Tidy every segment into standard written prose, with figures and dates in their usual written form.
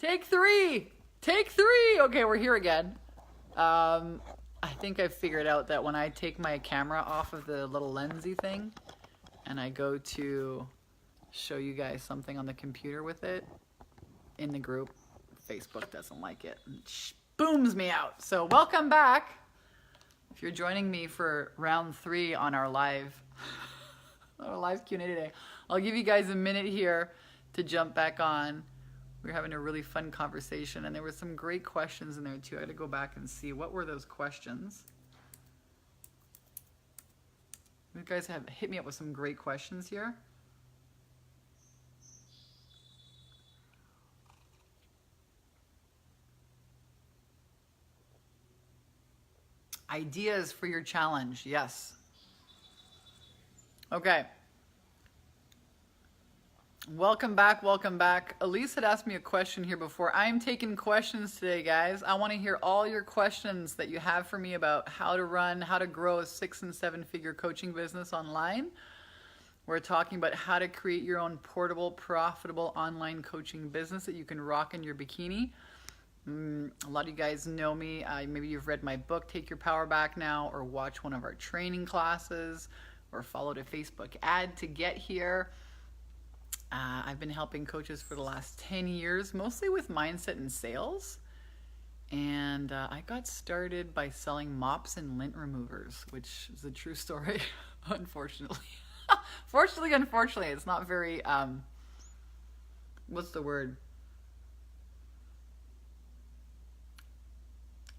Take three. Take three. Okay, we're here again. I think I figured out that when I take my camera off of the little lensy thing and I go to show you guys something on the computer with it in the group, Facebook doesn't like it and booms me out. So welcome back. If you're joining me for round 3 on our live Q&A today, I'll give you guys a minute here to jump back on. We're having a really fun conversation, and there were some great questions in there too. I had to go back and see what were those questions. You guys have hit me up with some great questions here. Ideas for your challenge, yes. Okay. Welcome back, welcome back. Elise had asked me a question here before. I am taking questions today, guys. I want to hear all your questions that you have for me about how to run, how to grow a 6- and 7-figure coaching business online. We're talking about how to create your own portable, profitable online coaching business that you can rock in your bikini. A lot of you guys know me. Maybe you've read my book, Take Your Power Back Now, or watch one of our training classes, or followed a Facebook ad to get here. I've been helping coaches for the last 10 years, mostly with mindset and sales. And I got started by selling mops and lint removers, which is a true story, unfortunately. Fortunately, unfortunately, it's not very, what's the word?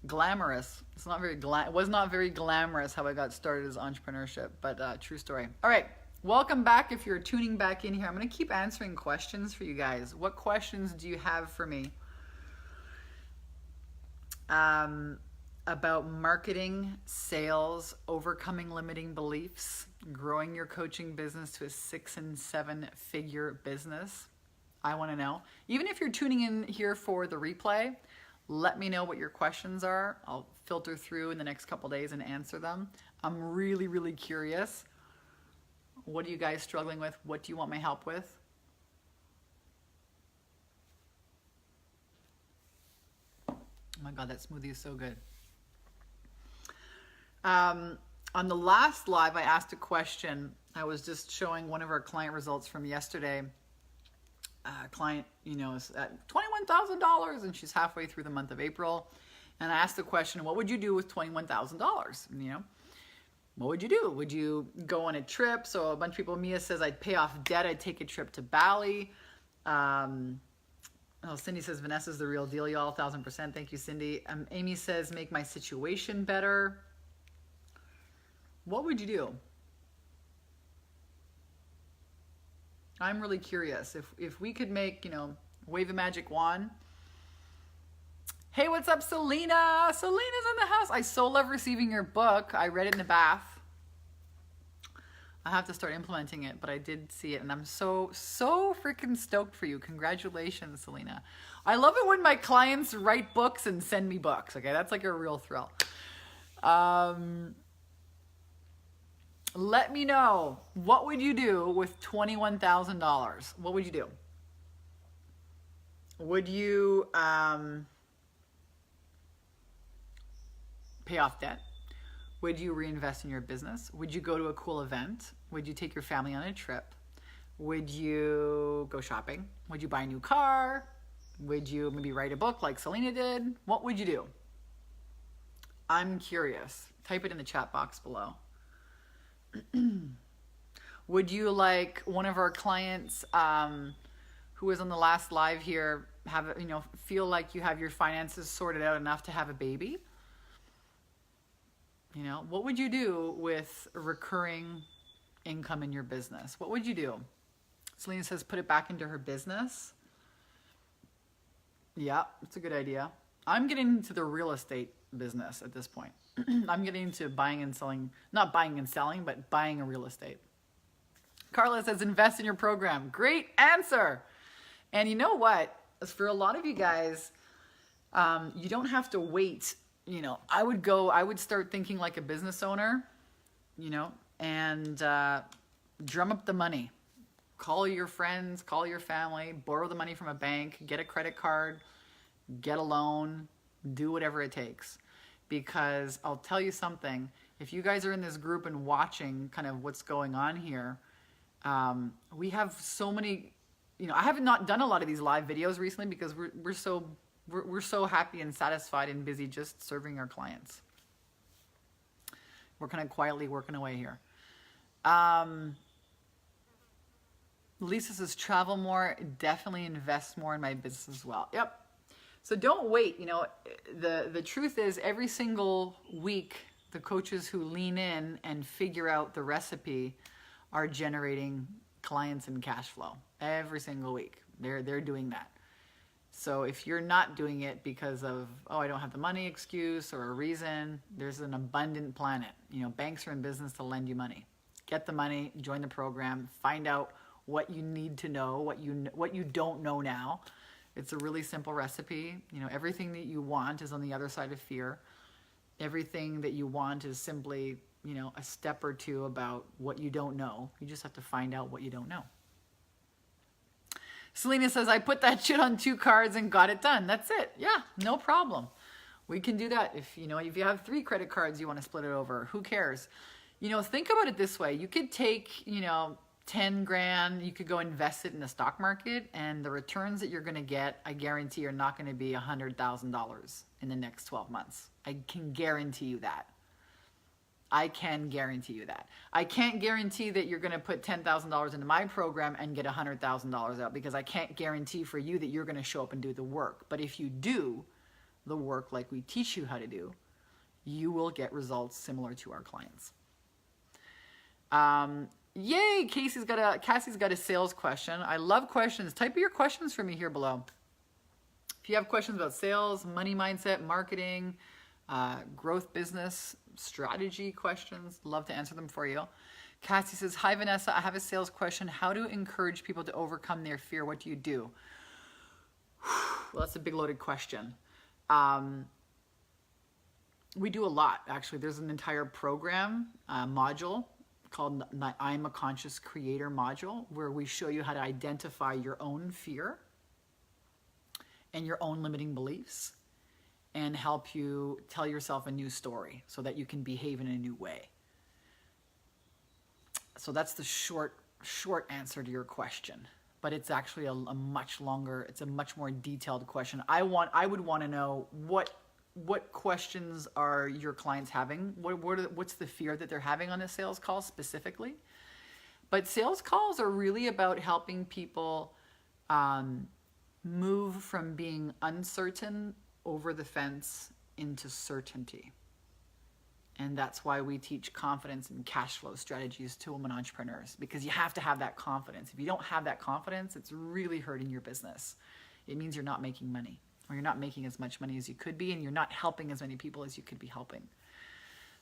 Glamorous. It's not very it was not very glamorous how I got started as entrepreneurship, but true story. All right. Welcome back. If you're tuning back in here, I'm going to keep answering questions for you guys. What questions do you have for me about marketing, sales, overcoming limiting beliefs, growing your coaching business to a 6- and 7-figure business? I want to know. Even if you're tuning in here for the replay, let me know what your questions are. I'll filter through in the next couple days and answer them. I'm really, really curious. What are you guys struggling with? What do you want my help with? Oh my God, that smoothie is so good. On the last live, I asked a question. I was just showing one of our client results from yesterday. Client, is at $21,000 and she's halfway through the month of April. And I asked the question, what would you do with $21,000? What would you do? Would you go on a trip? So a bunch of people, Mia says, I'd pay off debt. I'd take a trip to Bali. Cindy says, Vanessa's the real deal, y'all. 1,000%. Thank you, Cindy. Amy says, make my situation better. What would you do? I'm really curious. If we could make, wave a magic wand. Hey, what's up, Selena? Selena's in the house. I so love receiving your book. I read it in the bath. I have to start implementing it, but I did see it, and I'm so freaking stoked for you. Congratulations, Selena. I love it when my clients write books and send me books, okay? That's like a real thrill. Let me know, what would you do with $21,000? What would you do? Would you pay off debt? Would you reinvest in your business? Would you go to a cool event? Would you take your family on a trip? Would you go shopping? Would you buy a new car? Would you maybe write a book like Selena did? What would you do? I'm curious. Type it in the chat box below. Would you, like one of our clients who was on the last live here, feel like you have your finances sorted out enough to have a baby? What would you do with recurring income in your business? What would you do? Selena says, put it back into her business. Yeah, it's a good idea. I'm getting into the real estate business at this point. I'm getting into buying and selling, not buying and selling, but buying a real estate. Carla says, invest in your program. Great answer. And you know what? For a lot of you guys, you don't have to wait. I would start thinking like a business owner, and drum up the money. Call your friends, call your family, borrow the money from a bank, get a credit card, get a loan, do whatever it takes. Because I'll tell you something, if you guys are in this group and watching kind of what's going on here, we have so many, I have not done a lot of these live videos recently because we're so happy and satisfied and busy just serving our clients. We're kind of quietly working away here. Lisa says, travel more, definitely invest more in my business as well. Yep. So don't wait. The truth is every single week, the coaches who lean in and figure out the recipe are generating clients and cash flow every single week. They're doing that. So if you're not doing it because of, oh, I don't have the money excuse or a reason, there's an abundant planet. Banks are in business to lend you money. Get the money, join the program, find out what you need to know, what you don't know now. It's a really simple recipe. Everything that you want is on the other side of fear. Everything that you want is simply, a step or two about what you don't know. You just have to find out what you don't know. Selena says, I put that shit on 2 cards and got it done. That's it. Yeah, no problem. We can do that. If you have 3 credit cards you want to split it over, who cares? Think about it this way. You could take, 10 grand, you could go invest it in the stock market, and the returns that you're going to get, I guarantee, are not going to be $100,000 in the next 12 months. I can guarantee you that. I can guarantee you that. I can't guarantee that you're going to put $10,000 into my program and get $100,000 out, because I can't guarantee for you that you're going to show up and do the work. But if you do the work like we teach you how to do, you will get results similar to our clients. Yay, Cassie's got a sales question. I love questions. Type your questions for me here below. If you have questions about sales, money mindset, marketing, growth business, strategy questions, love to answer them for you. Cassie says, hi Vanessa, I have a sales question. How to encourage people to overcome their fear? What do you do? Well, that's a big loaded question. We do a lot, actually. There's an entire program, module, called the I'm a Conscious Creator module, where we show you how to identify your own fear and your own limiting beliefs and help you tell yourself a new story so that you can behave in a new way. So that's the short answer to your question, but it's actually a much longer, it's a much more detailed question. I would want to know what questions are your clients having? What's the fear that they're having on a sales call specifically? But sales calls are really about helping people move from being uncertain over the fence into certainty. And that's why we teach confidence and cash flow strategies to women entrepreneurs, because you have to have that confidence. If you don't have that confidence, it's really hurting your business. It means you're not making money, or you're not making as much money as you could be, and you're not helping as many people as you could be helping.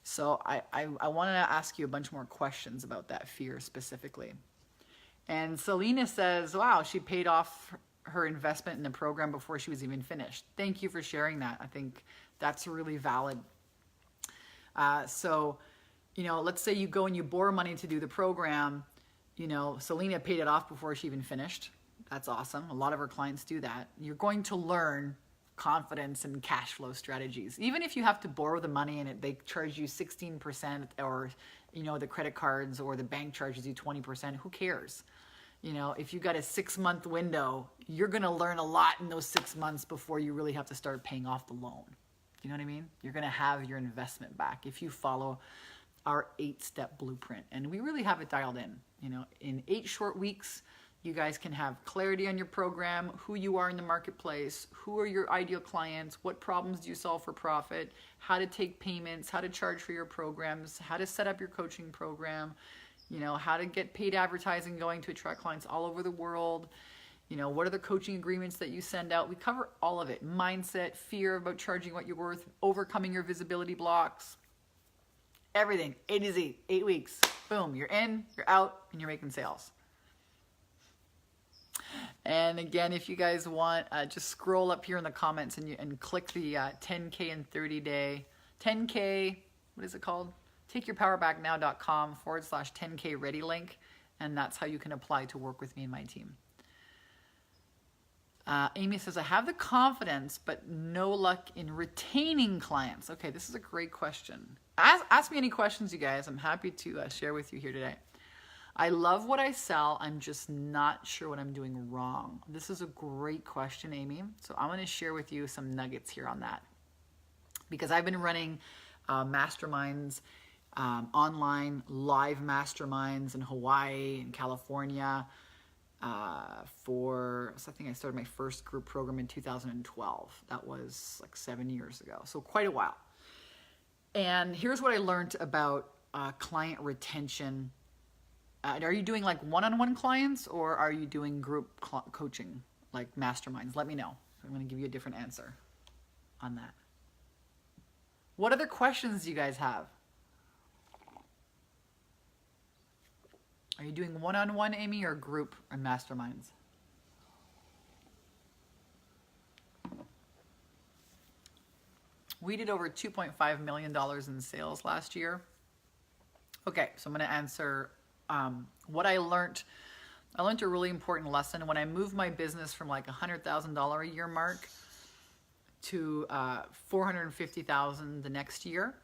So I wanted to ask you a bunch more questions about that fear specifically. And Selena says, wow, she paid off her investment in the program before she was even finished. Thank you for sharing that. I think that's really valid. So, let's say you go and you borrow money to do the program. Selena paid it off before she even finished. That's awesome. A lot of our clients do that. You're going to learn confidence and cash flow strategies. Even if you have to borrow the money and they charge you 16%, or, the credit cards or the bank charges you 20%, who cares? If you got a 6-month window, you're going to learn a lot in those 6 months before you really have to start paying off the loan. You know what I mean? You're going to have your investment back if you follow our 8-step blueprint. And we really have it dialed in. In 8 short weeks, you guys can have clarity on your program, who you are in the marketplace, who are your ideal clients, what problems do you solve for profit, how to take payments, how to charge for your programs, how to set up your coaching program, how to get paid advertising going to attract clients all over the world. What are the coaching agreements that you send out? We cover all of it. Mindset, fear about charging what you're worth, overcoming your visibility blocks, everything. A to Z, 8 weeks. Boom, you're in, you're out, and you're making sales. And again, if you guys want, just scroll up here in the comments and click the 10K and 30-day, 10K, what is it called? TakeYourPowerBackNow.com/10K ready link. and that's how you can apply to work with me and my team. Amy says, I have the confidence, but no luck in retaining clients. Okay, this is a great question. Ask me any questions, you guys. I'm happy to share with you here today. I love what I sell. I'm just not sure what I'm doing wrong. This is a great question, Amy. So I'm going to share with you some nuggets here on that. Because I've been running masterminds, online live masterminds in Hawaii and California. So I think I started my first group program in 2012. That was like 7 years ago, so quite a while. And here's what I learned about client retention. Are you doing like one-on-one clients, or are you doing group coaching, like masterminds? Let me know. I'm going to give you a different answer on that. What other questions do you guys have? Are you doing one-on-one, Amy, or group and masterminds? We did over $2.5 million in sales last year. Okay, so I'm going to answer what I learned. I learned a really important lesson when I moved my business from like $100,000 a year mark to $450,000 the next year.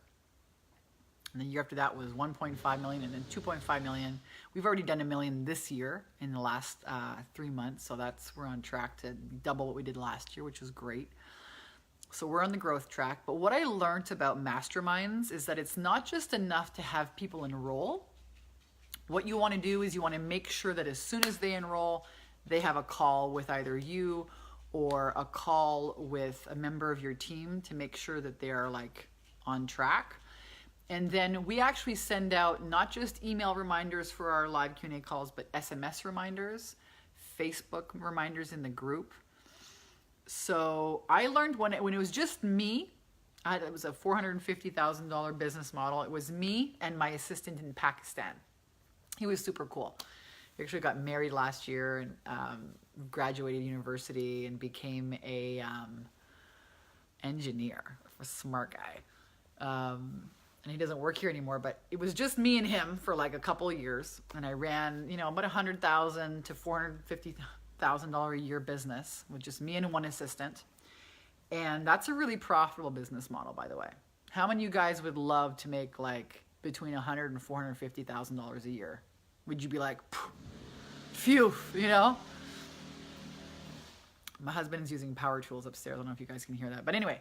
And the year after that was 1.5 million, and then 2.5 million. We've already done $1 million this year in the last 3 months. So we're on track to double what we did last year, which is great. So we're on the growth track. But what I learned about masterminds is that it's not just enough to have people enroll. What you want to do is you want to make sure that as soon as they enroll, they have a call with either you or a call with a member of your team to make sure that they are like on track. And then we actually send out not just email reminders for our live Q&A calls, but SMS reminders, Facebook reminders in the group. So I learned when it was just me, it was a $450,000 business model. It was me and my assistant in Pakistan. He was super cool. He actually got married last year and graduated university and became a engineer, a smart guy. And he doesn't work here anymore, but it was just me and him for like a couple of years. And I ran, about $100,000 to $450,000 a year business with just me and one assistant. And that's a really profitable business model, by the way. How many of you guys would love to make like between $100,000 and $450,000 a year? Would you be like, phew, My husband's using power tools upstairs. I don't know if you guys can hear that. But anyway,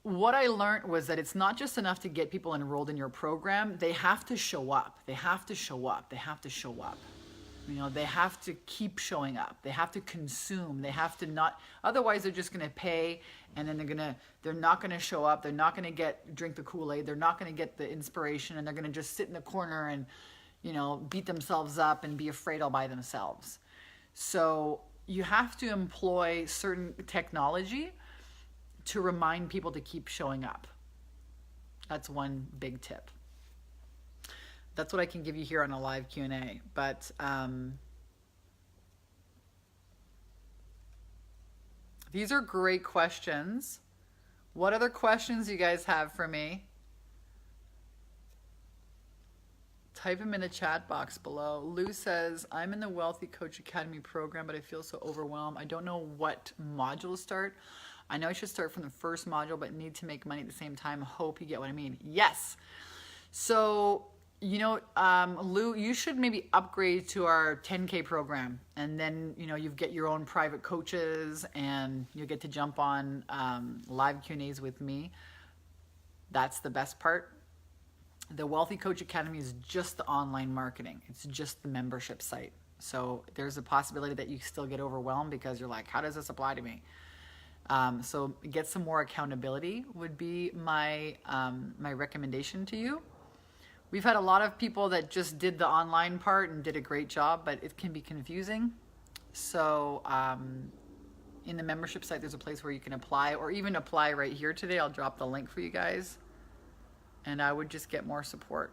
what I learned was that it's not just enough to get people enrolled in your program. They have to show up. They have to show up. They have to show up. They have to keep showing up. They have to consume. They have to not, otherwise they're just going to pay, and then they're not going to show up. They're not going to drink the Kool-Aid. They're not going to get the inspiration, and they're going to just sit in the corner and, beat themselves up and be afraid all by themselves. So you have to employ certain technology to remind people to keep showing up. That's one big tip. That's what I can give you here on a live Q&A. But these are great questions. What other questions do you guys have for me? Type them in the chat box below. Lou says, I'm in the Wealthy Coach Academy program, but I feel so overwhelmed. I don't know what module to start. I know I should start from the first module, but need to make money at the same time. Hope you get what I mean. Yes. So, Lou, you should maybe upgrade to our 10K program. And then, you get your own private coaches and you get to jump on live Q&As with me. That's the best part. The Wealthy Coach Academy is just the online marketing. It's just the membership site. So there's a possibility that you still get overwhelmed because you're like, how does this apply to me? So get some more accountability would be my recommendation to you. We've had a lot of people that just did the online part and did a great job, but it can be confusing. So in the membership site, there's a place where you can apply, or even apply right here today. I'll drop the link for you guys. And I would just get more support.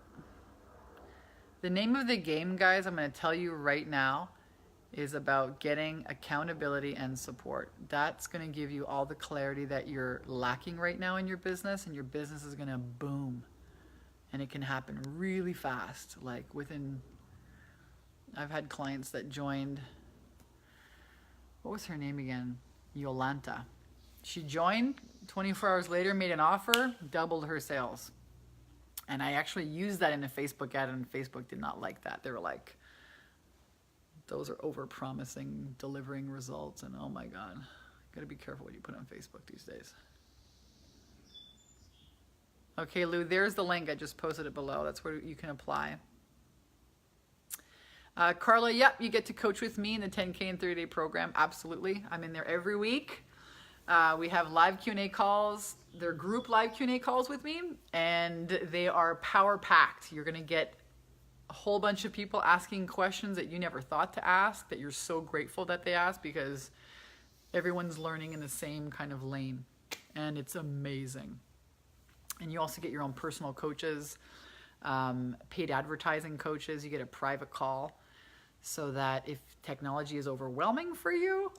The name of the game, guys, I'm going to tell you right now, is about getting accountability and support. That's going to give you all the clarity that you're lacking right now in your business, and your business is going to boom. And it can happen really fast. Like I've had clients that joined, what was her name again? Yolanta. She joined, 24 hours later, made an offer, doubled her sales. And I actually used that in a Facebook ad, and Facebook did not like that. They were like, those are over-promising, delivering results, and oh my God. Gotta be careful what you put on Facebook these days. Okay, Lou, there's the link. I just posted it below. That's where you can apply. Carla, yep, you get to coach with me in the 10K and 30-day program. Absolutely. I'm in there every week. We have live Q&A calls. They're group live Q&A calls with me, and they are power-packed. You're going to get a whole bunch of people asking questions that you never thought to ask, that you're so grateful that they asked, because everyone's learning in the same kind of lane, and it's amazing. And you also get your own personal coaches, paid advertising coaches. You get a private call so that if technology is overwhelming for you,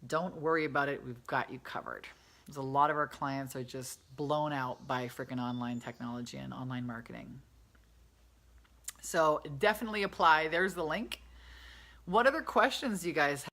don't worry about it. We've got you covered. There's a lot of our clients are just blown out by freaking online technology and online marketing. So definitely apply. There's the link. What other questions do you guys have?